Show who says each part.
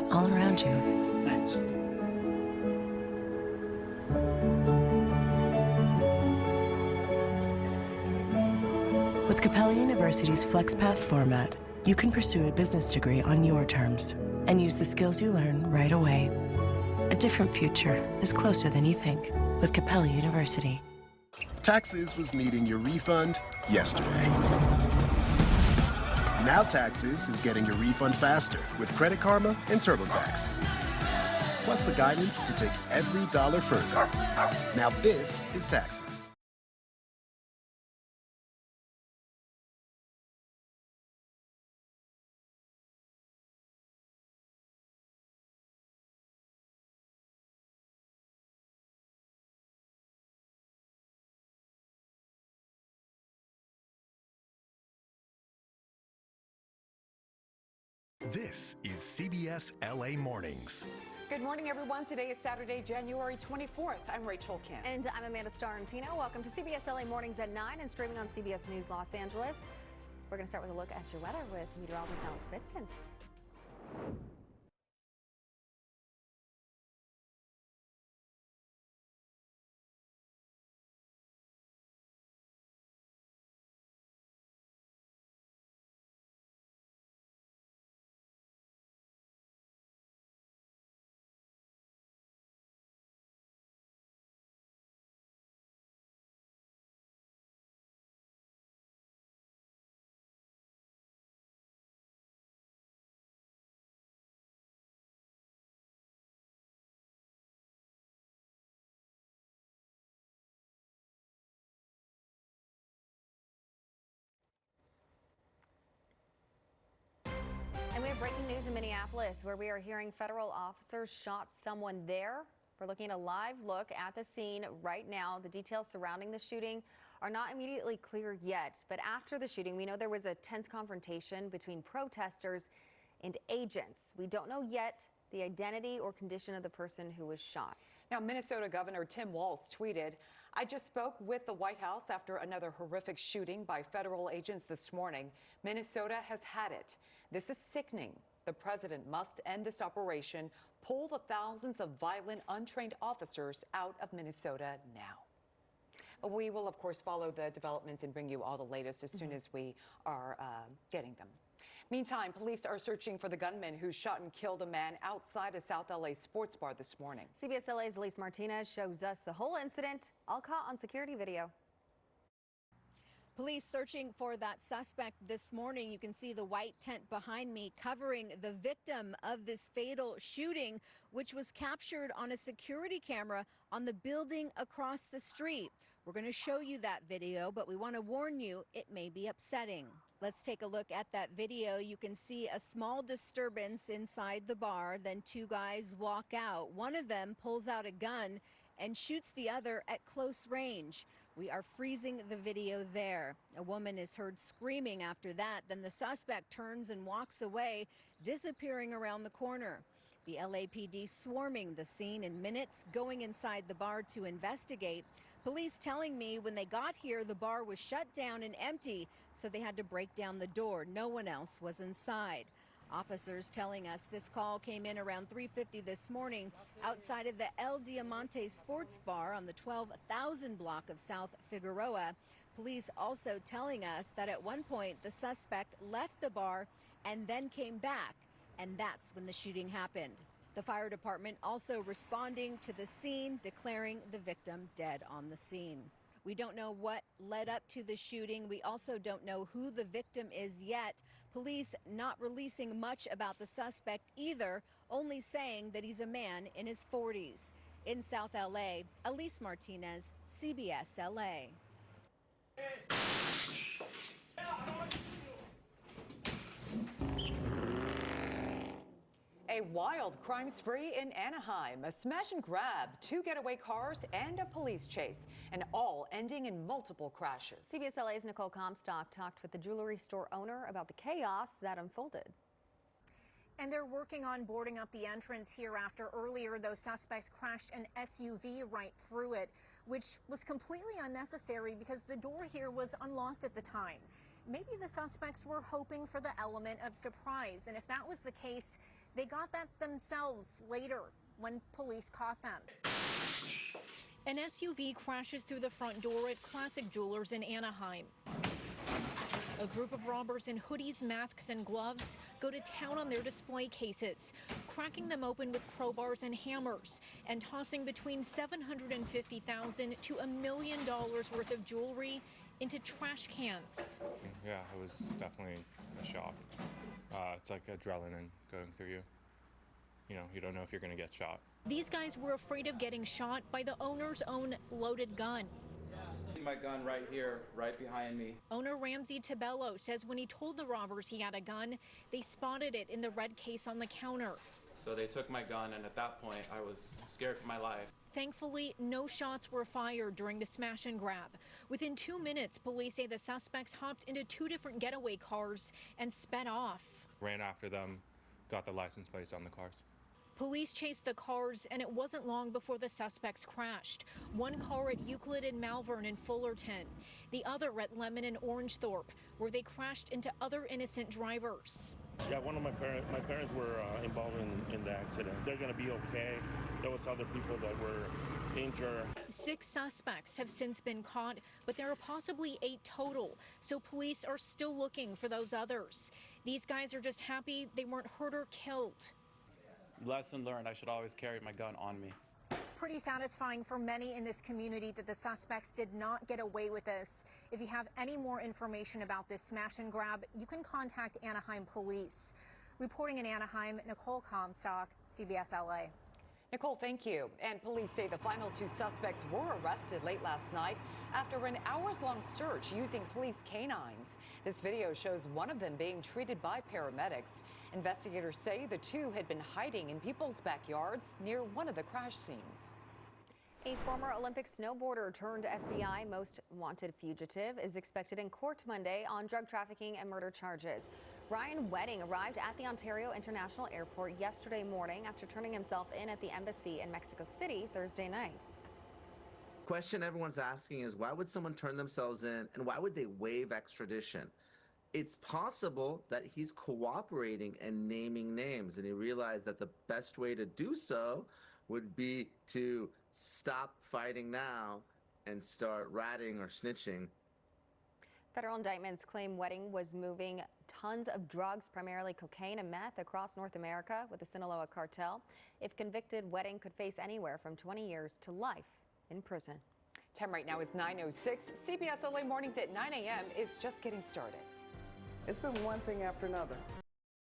Speaker 1: opportunities all around you.
Speaker 2: Thanks.
Speaker 1: With Kcal University's FlexPath format, you can pursue a business degree on your terms and use the skills you learn right away. A different future is closer than you think with Kcal University.
Speaker 3: Taxes was needing your refund yesterday. Now Taxes is getting your refund faster with Credit Karma and TurboTax. Plus the guidance to take every dollar further. Now this is Taxes.
Speaker 4: This is CBS LA Mornings.
Speaker 5: Good morning, everyone. Today is Saturday, January 24th. I'm Rachel Kim.
Speaker 6: And I'm Amanda Starantino. Welcome to CBS LA Mornings at 9 and streaming on CBS News Los Angeles. We're going to start with a look at your weather with meteorologist Alex Biston. And we have breaking news in Minneapolis, where we are hearing federal officers shot someone there. We're looking at a live look at the scene right now. The details surrounding the shooting are not immediately clear yet, but after the shooting, we know there was a tense confrontation between protesters and agents. We don't know yet the identity or condition of the person who was shot.
Speaker 5: Now, Minnesota Governor Tim Walz tweeted, "I just spoke with the White House after another horrific shooting by federal agents this morning. Minnesota has had it. This is sickening. The president must end this operation, pull the thousands of violent, untrained officers out of Minnesota now." We will, of course, follow the developments and bring you all the latest as soon as we are getting them. Meantime, police are searching for the gunman who shot and killed a man outside a South LA sports bar this morning.
Speaker 6: CBS LA's Elise Martinez shows us the whole incident, all caught on security video.
Speaker 7: Police searching for that suspect this morning. You can see the white tent behind me covering the victim of this fatal shooting, which was captured on a security camera on the building across the street. We're going to show you that video, but we want to warn you it may be upsetting. Let's take a look at that video. You can see a small disturbance inside the bar. Then two guys walk out. One of them pulls out a gun and shoots the other at close range. We are freezing the video there. A woman is heard screaming after that. Then the suspect turns and walks away, disappearing around the corner. The LAPD swarming the scene in minutes, going inside the bar to investigate. Police telling me when they got here, the bar was shut down and empty, so they had to break down the door. No one else was inside. Officers telling us this call came in around 3:50 this morning outside of the El Diamante Sports Bar on the 12,000 block of South Figueroa. Police also telling us that at one point the suspect left the bar and then came back, and that's when the shooting happened. The fire department also responding to the scene, declaring the victim dead on the scene. We don't know what led up to the shooting. We also don't know who the victim is yet. Police not releasing much about the suspect either, only saying that he's a man in his 40s. In South LA, Elise Martinez, CBS LA.
Speaker 5: A wild crime spree in Anaheim, a smash and grab, 2 getaway cars, and a police chase, and all ending in multiple crashes.
Speaker 6: CBS LA's Nicole Comstock talked with the jewelry store owner about the chaos that unfolded.
Speaker 8: And they're working on boarding up the entrance here after earlier those suspects crashed an SUV right through it, which was completely unnecessary because the door here was unlocked at the time. Maybe the suspects were hoping for the element of surprise, and if that was the case, They got that themselves later when police caught them. An SUV crashes through the front door at Classic Jewelers in Anaheim. A group of robbers in hoodies, masks, and gloves go to town on their display cases, cracking them open with crowbars and hammers, and tossing between $750,000 to $1 million worth of jewelry into trash cans.
Speaker 2: Yeah, it was definitely a shock. It's like adrenaline going through you. You know, you don't know if you're going to get shot.
Speaker 8: These guys were afraid of getting shot by the owner's own loaded gun.
Speaker 9: My gun right here, right behind me.
Speaker 8: Owner Ramsey Tabello says when he told the robbers he had a gun, they spotted it in the red case on the counter.
Speaker 9: So they took my gun, and at that point, I was scared for my life.
Speaker 8: Thankfully, no shots were fired during the smash and grab. Within 2 minutes, police say the suspects hopped into 2 different getaway cars and sped off.
Speaker 2: Ran after them, got the license plates on the cars.
Speaker 8: Police chased the cars, and it wasn't long before the suspects crashed. One car at Euclid and Malvern in Fullerton, the other at Lemon and Orangethorpe, where they crashed into other innocent drivers.
Speaker 10: Yeah, one of my parents were involved in the accident. They're going to be okay. There was other people that were injured. 6 suspects have since been caught, but there are possibly 8 total, so police are still looking for those others. These guys are just happy they weren't hurt or killed.
Speaker 9: Lesson learned, I should always carry my gun on me.
Speaker 8: Pretty satisfying for many in this community that the suspects did not get away with this. If you have any more information about this smash and grab, you can contact Anaheim Police. Reporting in Anaheim, Nicole Comstock, CBS LA.
Speaker 5: Nicole, thank you. And police say the final 2 suspects were arrested late last night after an hours-long search using police canines. This video shows one of them being treated by paramedics. Investigators say the 2 had been hiding in people's backyards near one of the crash scenes.
Speaker 6: A former Olympic snowboarder turned FBI most wanted fugitive is expected in court Monday on drug trafficking and murder charges. Ryan Wedding arrived at the Ontario International Airport yesterday morning after turning himself in at the embassy in Mexico City Thursday night.
Speaker 11: Question everyone's asking is, why would someone turn themselves in, and why would they waive extradition? It's possible that he's cooperating and naming names, and he realized that the best way to do so would be to stop fighting now and start ratting or snitching.
Speaker 6: Federal indictments claim Wedding was moving tons of drugs, primarily cocaine and meth, across North America with the Sinaloa cartel. If convicted, Wedding could face anywhere from 20 years to life in prison.
Speaker 5: Time right now is 9:06. CBS LA Mornings at 9 a.m. is just getting started.
Speaker 12: It's been one thing after another.